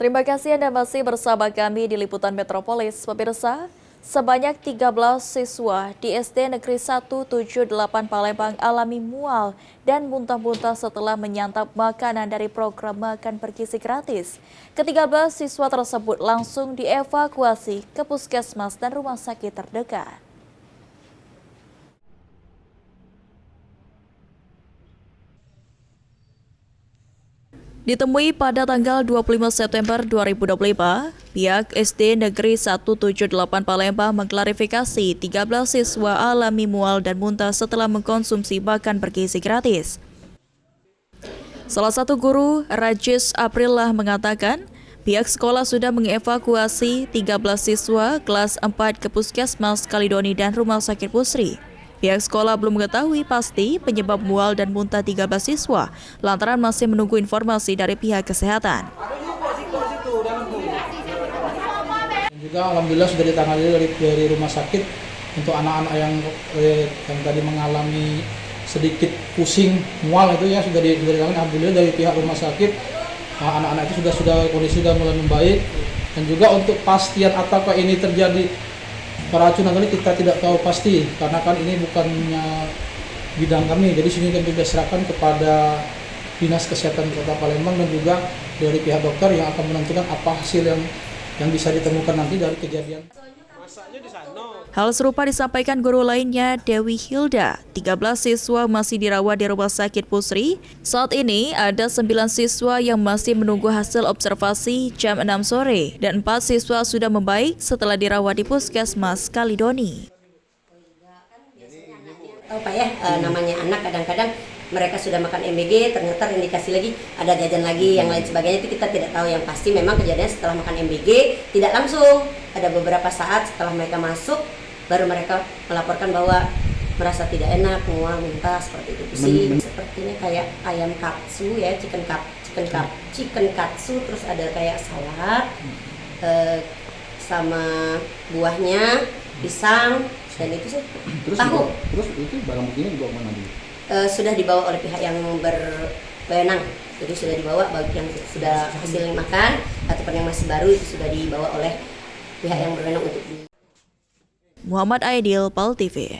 Terima kasih Anda masih bersama kami di Liputan Metropolis. Pemirsa, sebanyak 13 siswa di SD Negeri 178 Palembang alami mual dan muntah-muntah setelah menyantap makanan dari program makan bergizi gratis. Ke-13 siswa tersebut langsung dievakuasi ke puskesmas dan rumah sakit terdekat. Ditemui pada tanggal 25 September 2025, pihak SD Negeri 178 Palembang mengklarifikasi 13 siswa alami mual dan muntah setelah mengkonsumsi makan bergizi gratis. Salah satu guru, Rajis Aprillah, mengatakan pihak sekolah sudah mengevakuasi 13 siswa kelas 4 ke Puskesmas Kalidoni dan Rumah Sakit Pusri. Pihak sekolah belum mengetahui pasti penyebab mual dan muntah 13 siswa, lantaran masih menunggu informasi dari pihak kesehatan. Juga alhamdulillah sudah ditangani dari rumah sakit untuk anak-anak yang tadi mengalami sedikit pusing mual itu ya sudah ditangani alhamdulillah dari pihak rumah sakit. Anak-anak itu sudah kondisi sudah mulai membaik, dan juga untuk pastian apakah ini terjadi keracunan tadi kita tidak tahu pasti karena kan ini bukannya bidang kami, jadi sini kan kita serahkan kepada Dinas Kesehatan Kota Palembang dan juga dari pihak dokter yang akan menentukan apa hasil yang bisa ditemukan nanti dari kejadian. Hal serupa disampaikan guru lainnya, Dewi Hilda. 13 siswa masih dirawat di Rumah Sakit Pusri. Saat ini ada 9 siswa yang masih menunggu hasil observasi jam 6 sore dan 4 siswa sudah membaik setelah dirawat di Puskesmas Kalidoni. Tahu Pak ya, namanya anak kadang-kadang mereka sudah makan MBG, ternyata indikasi lagi ada jajan lagi yang lain sebagainya, itu kita tidak tahu. Yang pasti memang kejadian setelah makan MBG tidak langsung, ada beberapa saat setelah mereka masuk baru mereka melaporkan bahwa merasa tidak enak, mual, muntah, seperti itu sih. Sepertinya kayak ayam katsu ya, chicken katsu, terus ada kayak salad sama buahnya, pisang, dan itu sih tahu. Terus itu barang buktinya dibawa mana dulu? Sudah dibawa oleh pihak yang berwenang, jadi sudah dibawa bagi yang sudah hasil makan ataupun yang masih baru itu sudah dibawa oleh pihak yang berwenang untuk Muhammad Aidil, PAL TV.